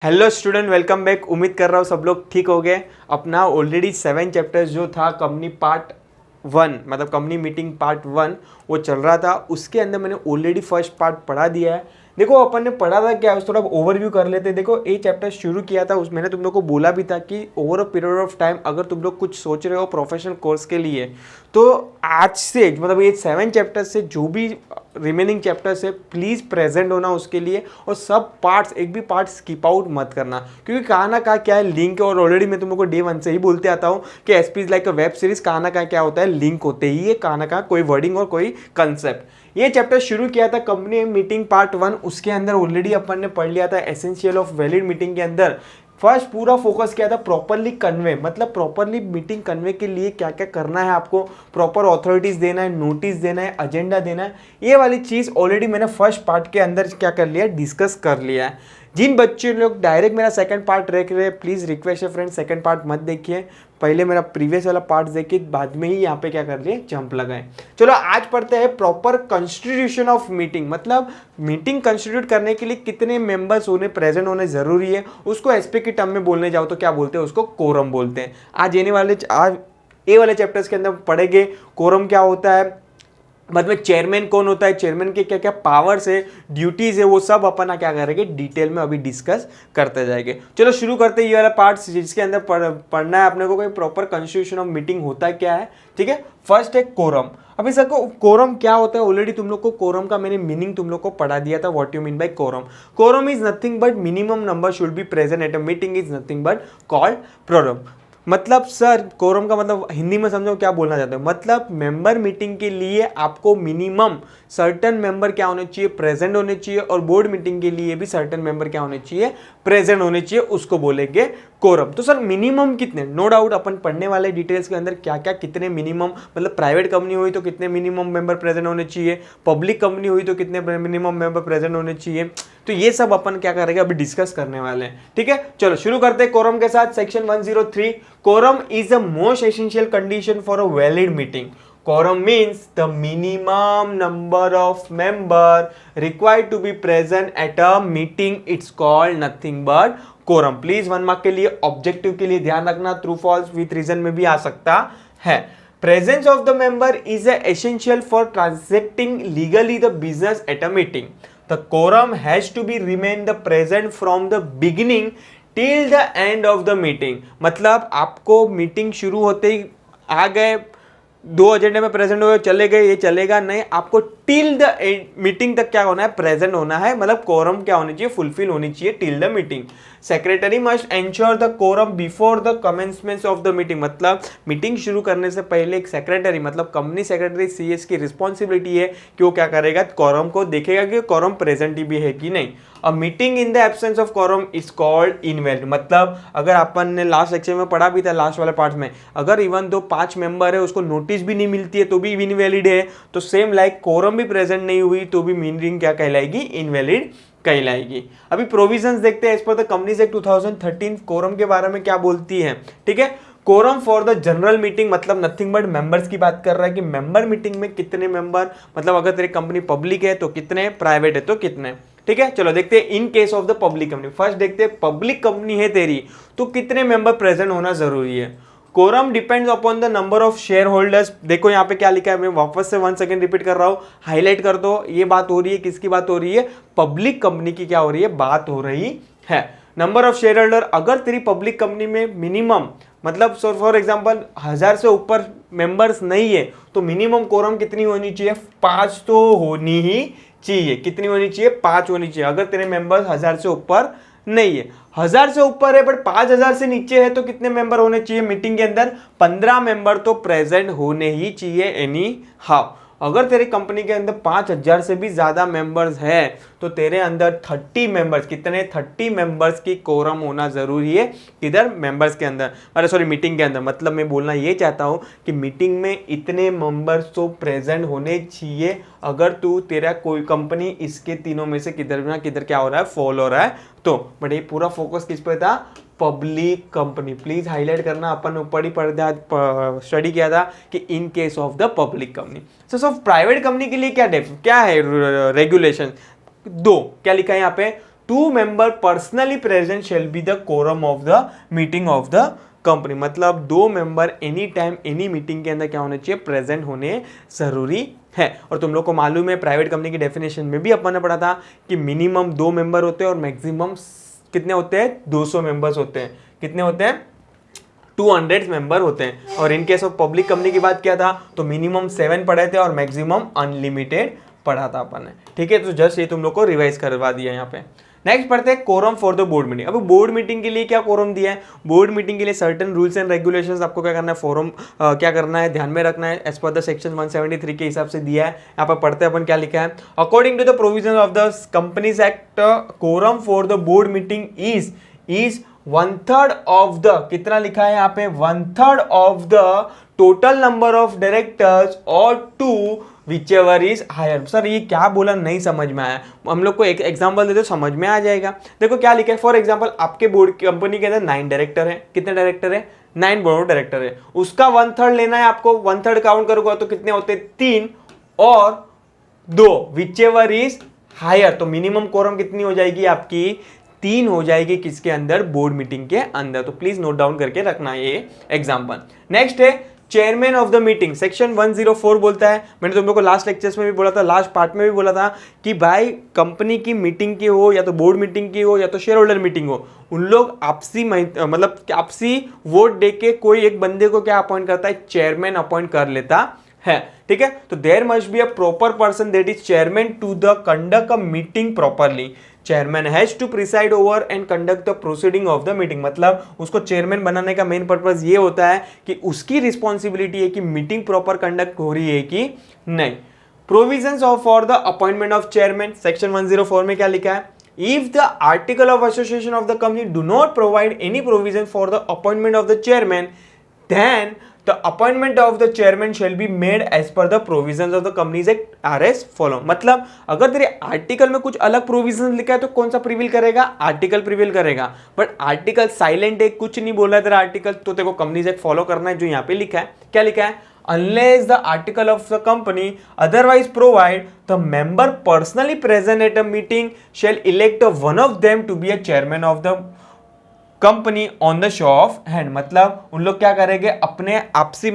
Hello student, welcome back. उम्मीद कर रहा हूँ सब लोग ठीक हो गए। अपना ऑलरेडी 7 चैप्टर्स जो था कंपनी पार्ट 1 मतलब कंपनी मीटिंग पार्ट 1 वो चल रहा था। उसके अंदर मैंने ऑलरेडी फर्स्ट पार्ट पढ़ा दिया है। देखो अपन ने पढ़ा था क्या, थोड़ा ओवरव्यू कर लेते हैं। देखो ये चैप्टर शुरू किया था उस मैंने तुम लोग को बोला भी था कि over a period of time अगर तुम लोग कुछ सोच रहे हो प्रोफेशनल कोर्स के लिए तो आज से मतलब ये 7 चैप्टर से जो भी रिमेनिंग चैप्टर्स है प्लीज़ प्रेजेंट होना उसके लिए, और सब पार्ट्स एक भी पार्ट स्किप आउट मत करना, क्योंकि कहाँ ना कहाँ क्या है लिंक है। और ऑलरेडी मैं तुम लोग को डे 1 से ही बोलते आता हूँ कि SP is like a web series, कहाँ ना कहाँ क्या होता है लिंक होते ही है, कहाँ ना कहाँ कोई वर्डिंग और कोई कंसेप्ट। ये चैप्टर शुरू किया था कंपनी मीटिंग पार्ट 1, उसके अंदर ऑलरेडी अपन ने पढ़ लिया था एसेंशियल ऑफ वैलिड मीटिंग के अंदर। फर्स्ट पूरा फोकस किया था प्रॉपरली कन्वे, मतलब प्रॉपरली मीटिंग कन्वे के लिए क्या क्या करना है आपको, प्रॉपर अथॉरिटीज देना है, नोटिस देना है, एजेंडा देना है। ये वाली चीज़ ऑलरेडी मैंने फर्स्ट पार्ट के अंदर क्या कर लिया है, डिस्कस कर लिया है। जिन बच्चे लोग डायरेक्ट मेरा सेकंड पार्ट देख रहे हैं प्लीज़ रिक्वेस्ट है फ्रेंड, सेकंड पार्ट मत देखिए, पहले मेरा प्रीवियस वाला पार्ट देखिए, बाद में ही यहाँ पे क्या कर लिए जंप लगाएं। चलो आज पढ़ते हैं प्रॉपर कॉन्स्टिट्यूशन ऑफ मीटिंग, मतलब मीटिंग कॉन्स्टिट्यूट करने के लिए कितने मेंबर्स होने प्रेजेंट होने जरूरी है। उसको एसपी की टर्म में बोलने जाओ तो क्या बोलते हैं, उसको कोरम बोलते हैं। आज ये वाले चैप्टर्स के अंदर पढ़ेंगे कोरम क्या होता है, मतलब चेयरमैन कौन होता है, चेयरमैन के क्या क्या पावर्स है, ड्यूटीज है, वो सब अपन क्या करेंगे डिटेल में अभी डिस्कस करते जाएंगे। चलो शुरू करते हैं ये वाला पार्ट जिसके अंदर पढ़ना है अपने को कोई प्रॉपर कॉन्स्टिट्यूशन ऑफ मीटिंग होता क्या है। ठीक है, फर्स्ट है कोरम। अभी सर को कोरम क्या होता है, ऑलरेडी तुम लोग को कोरम का मैंने मीनिंग तुम लोग को पढ़ा दिया था। What you mean by quorum. Quorum is nothing but minimum number should be present at a meeting is nothing but called quorum. मतलब सर कोरम का मतलब हिंदी में समझो क्या बोलना चाहते हो, मतलब मेंबर मीटिंग के लिए आपको मिनिमम सर्टन मेंबर क्या होने चाहिए, प्रेजेंट होने चाहिए, और बोर्ड मीटिंग के लिए भी सर्टन मेंबर क्या होने चाहिए, प्रेजेंट होने चाहिए, उसको बोलेंगे कोरम। तो सर मिनिमम कितने, नो डाउट अपन पढ़ने वाले डिटेल्स के अंदर क्या क्या कितने मिनिमम, मतलब प्राइवेट कंपनी हुई तो कितने मिनिमम मेंबर प्रेजेंट होने चाहिए, पब्लिक कंपनी हुई तो कितने मिनिमम मेंबर प्रेजेंट होने चाहिए, तो ये सब अपन क्या करेंगे अभी डिस्कस करने वाले हैं। ठीक है, चलो शुरू करते हैं कोरम के साथ। Section 103, quorum is the most essential condition for a valid meeting. Quorum means the minimum number of member required to be present at a meeting. It's called nothing but quorum. Please 1 mark के लिए objective के लिए ध्यान रखना, true false with reason में भी आ सकता है। Presence of the member is essential for transacting legally the business at a meeting. The quorum has to be remain the present from the beginning till the end of the meeting. मतलब आपको meeting शुरू होते ही आ गए, 2 एजेंडे में present हुए, चले गए, ये चलेगा नहीं, आपको टिल द मीटिंग तक क्या होना है, प्रेजेंट होना है। मतलब कोरम क्या होनी चाहिए, फुलफिल होनी चाहिए till the meeting. Secretary must ensure the quorum before the commencement of the meeting. मतलब मीटिंग शुरू करने से पहले एक सेक्रेटरी मतलब कंपनी सेक्रेटरी सीएस की रिस्पॉन्सिबिलिटी है कि वो क्या करेगा, कोरम को देखेगा कि कोरम प्रेजेंट भी है कि नहीं। A meeting in the absence of quorum is called invalid. मतलब अगर अपन ने लास्ट सेक्शन में पढ़ा भी था, लास्ट वाले पार्ट में, अगर इवन दो 5 मेंबर है उसको नोटिस भी नहीं मिलती है तो भी इनवैलिड है, तो सेम लाइक कोरम भी प्रेजेंट नहीं हुई तो भी मीटिंग क्या कहलाएगी, इनवैलिड कहलाएगी। अभी प्रोविजंस देखते हैं as per the companies act 2013 quorum के बारे में क्या बोलती है। ठीक है, quorum for the general meeting मतलब नथिंग बट मेंबर्स की बात कर रहा है कि मेंबर मीटिंग में कितने मेंबर, मतलब अगर तेरी कंपनी पब्लिक है तो कितने, प्राइवेट है तो कितने। ठीक है, चलो देखते हैं in case of the public company. First देखते हैं पब्लिक कंपनी है तेरी तो कितने मेंबर प्रेजेंट होना जरूरी है। Quorum depends upon the number of shareholders. देखो यहाँ पे क्या लिखा है, मैं वापस से 1 सेकंड रिपीट कर रहा हूँ, हाईलाइट कर दो। ये बात हो रही है, किसकी बात हो रही है, पब्लिक कंपनी की क्या हो रही है, बात हो रही है। नंबर ऑफ शेयर होल्डर, अगर तेरी पब्लिक कंपनी में मिनिमम मतलब फॉर एग्जांपल 1000 से ऊपर मेंबर्स नहीं है तो मिनिमम कोरम कितनी होनी चाहिए, 5 तो होनी ही चाहिए। कितनी होनी चाहिए, 5 होनी चाहिए। अगर तेरे मेंबर्स 1000 से ऊपर नहीं है, 1000 से ऊपर है बट 5000 से नीचे है तो कितने मेंबर होने चाहिए मीटिंग के अंदर, 15 मेंबर तो प्रेजेंट होने ही चाहिए एनी हाउ। अगर तेरी कंपनी के अंदर 5000 से भी ज्यादा मेंबर्स है तो तेरे अंदर 30 मेंबर्स, कितने, 30 मेंबर्स की कोरम होना जरूरी है। किधर, मेंबर्स के अंदर, अरे सॉरी मीटिंग के अंदर। मतलब मैं बोलना ये चाहता हूं कि मीटिंग में इतने मेंबर्स तो प्रेजेंट होने चाहिए। अगर तू तेरा कोई कंपनी इसके तीनों में से किधर ना किधर क्या हो रहा है, फॉल हो रहा है तो। बट ये पूरा फोकस किस पे था, पब्लिक कंपनी। प्लीज हाईलाइट करना, अपन ऊपर ही स्टडी किया था कि in case of the public company. So private company के लिए क्या है रेगुलेशन, 2 क्या लिखा है यहाँ पे, 2 member personally present shall be the quorum of the meeting of the company. मतलब 2 member any time any meeting के अंदर क्या होने चाहिए, प्रेजेंट होने जरूरी है। और तुम लोग को मालूम है प्राइवेट कंपनी की डेफिनेशन में भी अपन ने पढ़ा था कि मिनिमम 2 मेंबर होते हैं और मैक्सिमम कितने होते हैं, 200 मेंबर्स होते हैं। कितने होते हैं, 200 मेंबर होते हैं। और in case of public company की बात किया था तो मिनिमम 7 पढ़े थे और मैक्सिमम अनलिमिटेड पढ़ा था अपन ने। ठीक है, तो जस्ट ये तुम लोग को रिवाइज करवा दिया यहाँ पे। नेक्स्ट पढ़ते हैं quorum for the board meeting. अब बोर्ड मीटिंग के लिए क्या कोरम दिया है, बोर्ड मीटिंग के लिए सर्टेन रूल्स एंड रेगुलेशंस आपको क्या करना है, फोरम क्या करना है, ध्यान में रखना है एज पर द सेक्शन 173 के हिसाब से दिया है। यहाँ पर पढ़ते हैं अपन क्या लिखा है, according to the provision of the companies act quorum for the board meeting is 1/3 of the, कितना लिखा है यहाँ पे, 1/3 of the total number of directors और 2 whichever is higher। सर ये क्या बोला, नहीं समझ में आया, हम लोग को एक एग्जांपल दे दो समझ में आ जाएगा। देखो क्या लिखा है, फॉर एग्जांपल आपके बोर्ड कंपनी के अंदर 9 डायरेक्टर है। कितने डायरेक्टर है, 9 बोर्ड डायरेक्टर है। उसका 1/3 लेना है आपको, 1/3 काउंट करोगे तो कितने होते हैं, 3 और 2 whichever is higher। तो मिनिमम कोरम कितनी हो जाएगी आपकी, 3 हो जाएगी किसके अंदर, बोर्ड मीटिंग के अंदर। तो प्लीज नोट डाउन करके रखना ये एग्जांपल। नेक्स्ट है chairman of the meeting. Section 104 बोलता है, मैंने तुम लोग को लास्ट लेक्चर्स में भी बोला था, लास्ट पार्ट में भी बोला था कि भाई कंपनी की मीटिंग की हो या तो बोर्ड मीटिंग की हो या तो शेयर होल्डर मीटिंग हो, उन लोग आपसी मतलब आपसी वोट दे के कोई एक बंदे को क्या अपॉइंट करता है, चेयरमैन अपॉइंट कर लेता है। ठीक है, तो there must be a proper person that is chairman to the conduct a meeting properly. Chairman has to preside over and conduct the proceeding of the meeting. मतलब उसको चेयरमैन बनाने का मेन पर्पस ये होता है कि उसकी रिस्पॉन्सिबिलिटी है कि मीटिंग प्रॉपर कंडक्ट हो रही है कि नहीं। Provisions of for the appointment of chairman, section 104 में क्या लिखा है, if the article of association of the company do not provide any provision for the appointment of the chairman then the appointment of the chairman shall be made as per the provisions of the companies act are as follow। मतलब अगर तेरे article में कुछ अलग provision लिखा है तो कौन सा प्रिवील करेगा, आर्टिकल प्रिवील करेगा। बट आर्टिकल साइलेंट है, कुछ नहीं बोला है तेरा आर्टिकल, तो तेरे को कंपनीज एक्ट फॉलो करना है जो यहाँ पे लिखा है। क्या लिखा है, unless the article of the company otherwise provide, the member personally present at a meeting shall elect one of them to be a chairman of the company on the show off hand. मतलब उन लोग क्या करेंगे, अपने आपसी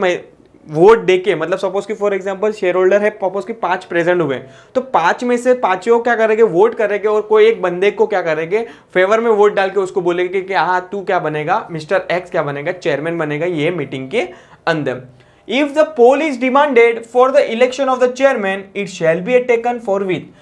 vote देके, मतलब suppose कि फॉर एग्जांपल शेयर होल्डर है, सपोज कि 5 प्रेजेंट हुए तो 5 में से 5 क्या करेंगे, वोट करेंगे और कोई एक बंदे को क्या करेंगे, फेवर में वोट डाल के उसको बोलेंगे कि हाँ तू क्या बनेगा, मिस्टर एक्स क्या बनेगा, चेयरमैन बनेगा ये मीटिंग के अंदर। If the poll is demanded for the election of the chairman it shall be taken for with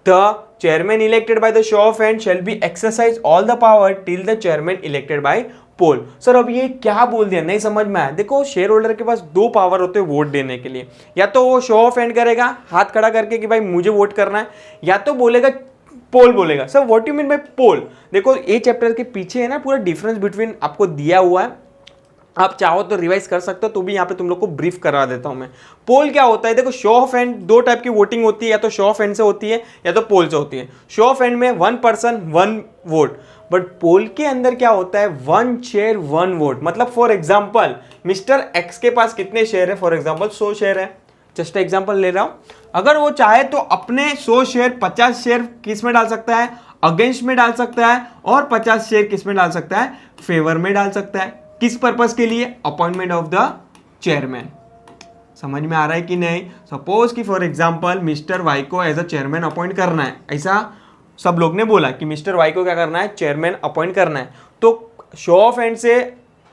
the chairman elected by the show of hand shall be exercise all the power till the chairman elected by poll। Sir अब ये क्या बोल दिया, नहीं समझ में आया। देखो शेयर होल्डर के पास 2 पावर होते हैं वोट देने के लिए, या तो वो शो ऑफ हैंड करेगा हाथ खड़ा करके कि भाई मुझे वोट करना है, या तो बोलेगा पोल बोलेगा। Sir what you mean by pole, देखो ये चैप्टर के पीछे है ना पूरा डिफरेंस बिटवीन आपको दिया हुआ है, आप चाहो तो रिवाइज कर सकते हो, तो भी यहाँ पे तुम लोग को ब्रीफ करवा देता हूं मैं। पोल क्या होता है, देखो शो ऑफ हैंड 2 टाइप की वोटिंग होती है, या तो शो ऑफ हैंड से होती है या तो पोल से होती है। शो ऑफ हैंड में 1 पर्सन 1 वोट, बट पोल के अंदर क्या होता है, 1 शेयर 1 वोट। मतलब फॉर एग्जाम्पल मिस्टर एक्स के पास कितने शेयर है, फॉर एग्जाम्पल 100 शेयर है, जस्ट एग्जाम्पल ले रहा हूं। अगर वो चाहे तो अपने 100 शेयर 50 शेयर किस में डाल सकता है, अगेंस्ट में डाल सकता है, और 50 शेयर किस में डाल सकता है, फेवर में डाल सकता है। किस पर्पस के लिए, अपॉइंटमेंट ऑफ द चेयरमैन। समझ में आ रहा है कि नहीं। सपोज कि फॉर एग्जांपल मिस्टर वाई को एज अ चेयरमैन अपॉइंट करना है, ऐसा सब लोग ने बोला कि मिस्टर वाई को क्या करना है, चेयरमैन अपॉइंट करना है, तो शो ऑफ हैंड से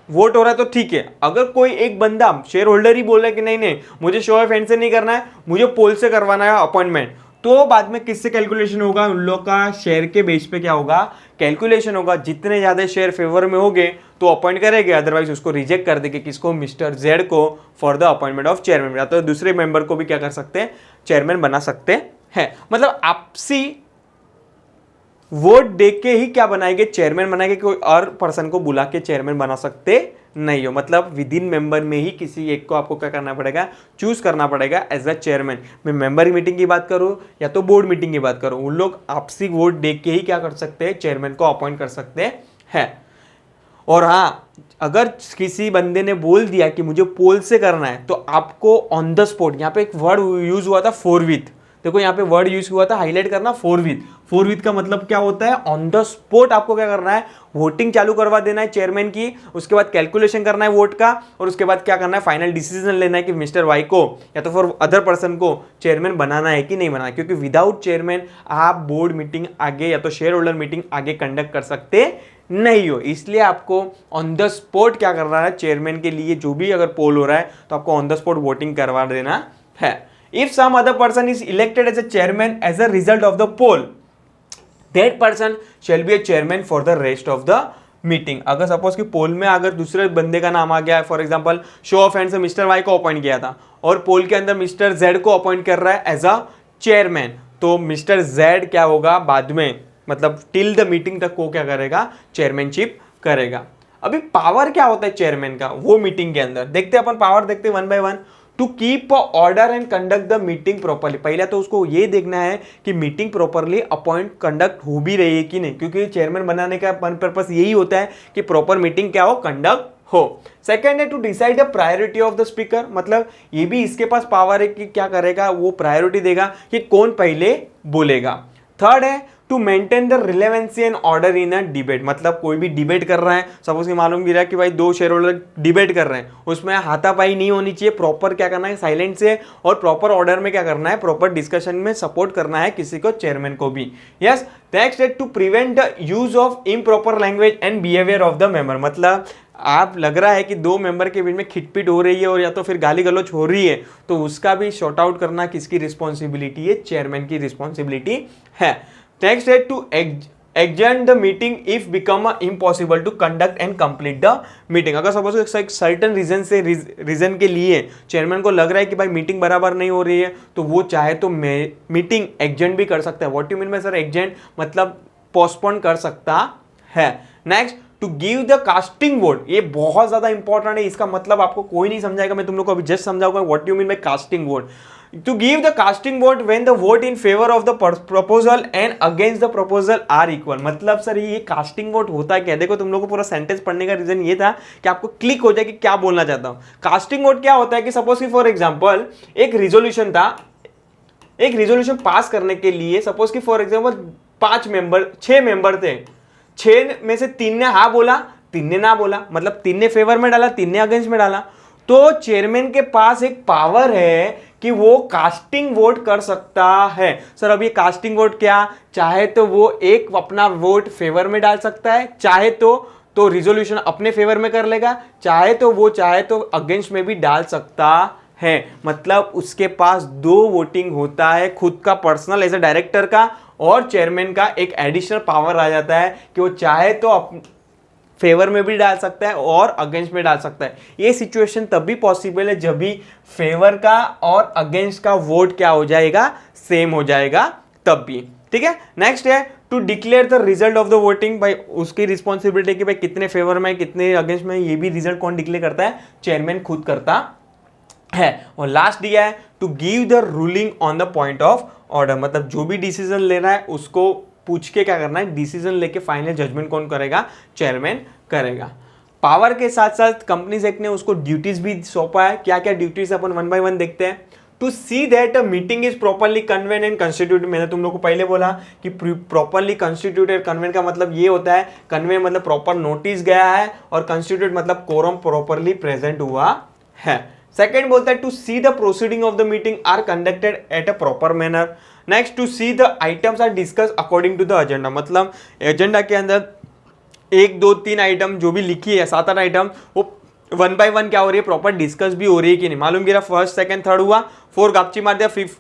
वोट हो रहा है तो ठीक है। अगर कोई एक बंदा शेयर होल्डर ही बोल रहा है कि नहीं नहीं मुझे शो ऑफ हैंड से नहीं करना है, मुझे पोल से करवाना है अपॉइंटमेंट, तो बाद में किससे कैलकुलेशन होगा, उन लोग का शेयर के बेस पे क्या होगा, कैलकुलेशन होगा। जितने ज्यादा शेयर फेवर में होंगे तो अपॉइंट करेंगे, अदरवाइज उसको रिजेक्ट कर देंगे, किसको, मिस्टर जेड को for the appointment of chairman. या तो दूसरे मेंबर को भी क्या कर सकते हैं, चेयरमैन बना सकते हैं। मतलब आपसी वोट देख के ही क्या बनाएंगे, चेयरमैन बनाएंगे, कोई और पर्सन को बुला के चेयरमैन बना सकते नहीं हो। मतलब विद इन मेंबर में ही किसी एक को आपको क्या करना पड़ेगा, चूज करना पड़ेगा एज अ चेयरमैन। मैं मेंबर मीटिंग की बात करूं या तो बोर्ड मीटिंग की बात करूं, उन लोग आपसी वोट देख के ही क्या कर सकते हैं, चेयरमैन को अपॉइंट कर सकते हैं। और हाँ, अगर किसी बंदे ने बोल दिया कि मुझे पोल से करना है तो आपको ऑन द स्पॉट, यहाँ पे एक वर्ड यूज हुआ था फॉर विथ, देखो यहाँ पे वर्ड यूज हुआ था हाईलाइट करना, फोर विथ का मतलब क्या होता है, ऑन द स्पॉट आपको क्या करना है, वोटिंग चालू करवा देना है चेयरमैन की, उसके बाद कैलकुलेशन करना है वोट का, और उसके बाद क्या करना है, फाइनल डिसीजन लेना है कि मिस्टर वाई को या तो फिर अदर पर्सन को चेयरमैन बनाना है कि नहीं बनाना, क्योंकि विदाउट चेयरमैन आप बोर्ड मीटिंग आगे या तो शेयर होल्डर मीटिंग आगे कंडक्ट कर सकते नहीं हो। इसलिए आपको ऑन द स्पॉट क्या करना है, चेयरमैन के लिए जो भी अगर पोल हो रहा है तो आपको ऑन द स्पॉट वोटिंग करवा देना है। If some other person is elected as a chairman as a result of the poll, that person shall be a chairman for the rest of the meeting. अगर suppose कि poll में अगर दूसरे बंदे का नाम आ गया है, for example show off hand से मिस्टर वाई को अपॉइंट किया था और पोल के अंदर मिस्टर जेड को अपॉइंट कर रहा है एज अ चेयरमैन, तो मिस्टर जेड क्या होगा बाद में, मतलब टिल द मीटिंग तक को क्या करेगा, चेयरमैनशिप करेगा। अभी पावर क्या होता है चेयरमैन का, वो मीटिंग के अंदर देखते हैं अपन, पावर देखते हैं one by one. To keep order and conduct the meeting properly, पहले तो उसको ये देखना है कि मीटिंग प्रॉपरली अपॉइंट कंडक्ट हो भी रही है कि नहीं, क्योंकि चेयरमैन बनाने का पर्पस यही होता है कि प्रॉपर मीटिंग क्या हो, कंडक्ट हो। सेकेंड है to decide the priority of the speaker, मतलब ये भी इसके पास पावर है कि क्या करेगा, वो प्रायोरिटी देगा कि कौन पहले बोलेगा। थर्ड है to maintain the relevancy and order in a debate, मतलब कोई भी डिबेट कर रहा है, सपोज कि मालूम गिरा कि भाई दो शेयर होल्डर डिबेट कर रहे हैं, उसमें हाथापाई नहीं होनी चाहिए, प्रॉपर क्या करना है, साइलेंट से और प्रॉपर ऑर्डर में क्या करना है, प्रॉपर डिस्कशन में सपोर्ट करना है किसी को, चेयरमैन को भी। यस, नेक्स्ट है to prevent the use of improper language and behaviour of the member, मतलब आप लग रहा है कि दो मेंबर के बीच में खिटपिट हो रही है और या तो फिर गाली गलौज हो रही है, तो उसका भी शॉर्ट आउट करना किसकी रिस्पॉन्सिबिलिटी है, चेयरमैन की रिस्पॉन्सिबिलिटी है। नेक्स्ट है to adjourn the meeting if become impossible to conduct and complete the meeting, अगर सपोज एक सर्टन रीजन के लिए चेयरमैन को लग रहा है कि भाई मीटिंग बराबर नहीं हो रही है, तो वो चाहे तो मीटिंग एडजर्न भी कर सकता है। What you mean by sir adjourn, मतलब पोस्टपोन कर सकता है। Next to give the casting vote, ये बहुत ज्यादा इंपॉर्टेंट है, इसका मतलब आपको कोई नहीं समझाएगा, मैं तुम लोग को अभी जस्ट समझाऊंगा what you mean bye casting vote. To give the casting vote when the vote in favor of the proposal and against the proposal are equal, मतलब सर ये कास्टिंग वोट होता है क्या, देखो तुम लोग को पूरा सेंटेंस पढ़ने का रीजन ये था कि आपको क्लिक हो जाए कि क्या बोलना चाहता हूं। कास्टिंग वोट क्या होता है कि सपोज कि फॉर एग्जांपल एक रिजोल्यूशन था, एक रिजोल्यूशन पास करने के लिए सपोज कि फॉर एग्जांपल 6 मेंबर थे, 6 में से 3 ने हाँ बोला, 3 ने ना बोला, मतलब 3 ने फेवर में डाला, 3 ने अगेंस्ट में डाला, तो चेयरमैन के पास एक पावर है कि वो कास्टिंग वोट कर सकता है। सर अब ये कास्टिंग वोट क्या, चाहे तो वो एक अपना वोट फेवर में डाल सकता है, चाहे तो रिजोल्यूशन अपने फेवर में कर लेगा, चाहे तो अगेंस्ट में भी डाल सकता है, मतलब उसके पास 2 वोटिंग होता है, खुद का पर्सनल एज ए डायरेक्टर का और चेयरमैन का एक एडिशनल पावर आ जाता है कि वो चाहे तो फेवर में भी डाल सकता है और अगेंस्ट में डाल सकता है। ये सिचुएशन तब भी पॉसिबल है जब भी फेवर का और अगेंस्ट का वोट क्या हो जाएगा, सेम हो जाएगा तब भी, ठीक है। नेक्स्ट है to declare the result of the voting, भाई उसकी रिस्पॉन्सिबिलिटी कि भाई कितने फेवर में कितने अगेंस्ट में, ये भी रिजल्ट कौन डिक्लेयर करता है, चेयरमैन खुद करता है। और लास्ट दिया है to give the ruling on the point of order, मतलब जो भी डिसीजन लेना है उसको पूछ के क्या करना है, डिसीजन लेके फाइनल जजमेंट कौन करेगा, चेयरमैन करेगा। पावर के साथ साथ कंपनीज एक्ट ने उसको ड्यूटीज भी सौंपा है। क्या क्या ड्यूटीज अपन वन बाय वन देखते हैं। To see that a meeting is properly convene and constituted, मैंने तुम लोग को पहले बोला कि प्रॉपरली कंस्टिट्यूटेड, कन्वेन का मतलब ये होता है, कन्वे मतलब प्रॉपर नोटिस गया है और कंस्टिट्यूट मतलब कोरम प्रॉपरली प्रेजेंट हुआ है। सेकेंड बोलता है to see the proceeding of the meeting are conducted at a proper manner. Next to see the items are discuss according to the agenda, मतलब agenda के अंदर 1 2 3 आइटम जो भी लिखी है, 7 8 आइटम, वो वन बाय वन क्या हो रही है, प्रॉपर डिस्कस भी हो रही है कि नहीं। मालूम गिरा फर्स्ट सेकंड थर्ड हुआ, 4 गापची मार दिया, 5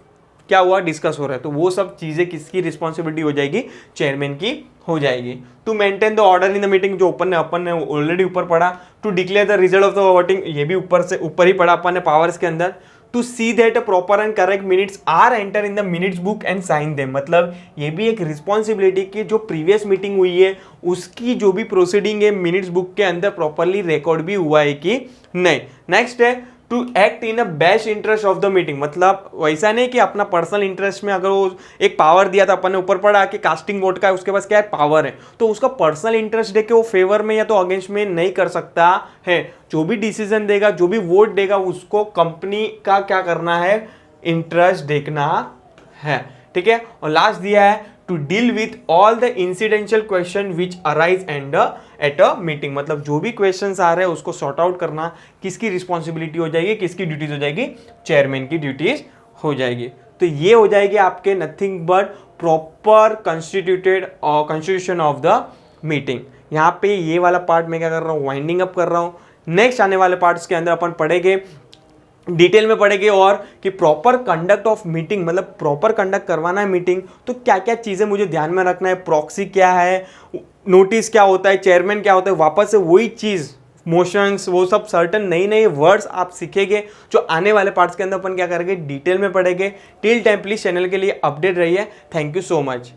क्या हुआ, डिस्कस हो रहा है, तो वो सब चीजें किसकी रिस्पॉन्सिबिलिटी हो जाएगी, चेयरमैन की हो जाएगी। To maintain the order in the meeting, जो अपन ने ऑलरेडी ऊपर पढ़ा। To declare the result of the voting, ये भी ऊपर ही पढ़ा अपन ने पावर्स के अंदर। To see that proper and correct minutes are enter in the minutes book and sign them, मतलब ये भी एक रिस्पॉन्सिबिलिटी की जो प्रीवियस मीटिंग हुई है उसकी जो भी प्रोसीडिंग है मिनट्स बुक के अंदर प्रॉपरली रिकॉर्ड भी हुआ है कि नहीं। नेक्स्ट है to act in a best interest of the meeting, मतलब वैसा नहीं कि अपना पर्सनल इंटरेस्ट में, अगर वो एक पावर दिया था अपन ने ऊपर पढ़ा कि कास्टिंग वोट का, उसके पास क्या है, पावर है, तो उसका पर्सनल इंटरेस्ट देके वो फेवर में या तो अगेंस्ट में नहीं कर सकता है। जो भी डिसीजन देगा, जो भी वोट देगा, उसको कंपनी का क्या करना है, इंटरेस्ट देखना है, ठीक है। और लास्ट दिया है to deal with all the incidental question which arise at a meeting, मतलब जो भी क्वेश्चंस आ रहे हैं उसको सॉर्ट आउट करना, किसकी रिस्पॉन्सिबिलिटी हो जाएगी, किसकी ड्यूटीज हो जाएगी, चेयरमैन की ड्यूटीज हो जाएगी। तो ये हो जाएगी आपके nothing but proper constitution of the meeting. यहाँ पे ये वाला पार्ट मैं क्या कर रहा हूँ, वाइंडिंग अप कर रहा हूँ। नेक्स्ट आने वाले पार्ट्स के अंदर अपन पढ़ेंगे, डिटेल में पढ़ेंगे और कि प्रॉपर कंडक्ट ऑफ मीटिंग, मतलब प्रॉपर कंडक्ट करवाना है मीटिंग तो क्या क्या चीज़ें मुझे ध्यान में रखना है, प्रॉक्सी क्या है, नोटिस क्या होता है, चेयरमैन क्या होता है, वापस से वही चीज़ मोशंस, वो सब सर्टन नई नई वर्ड्स आप सीखेंगे जो आने वाले पार्ट्स के अंदर अपन क्या करेंगे, डिटेल में पढ़ेंगे। टिल टाइम प्लीज चैनल के लिए अपडेट रहिए। Thank you so much.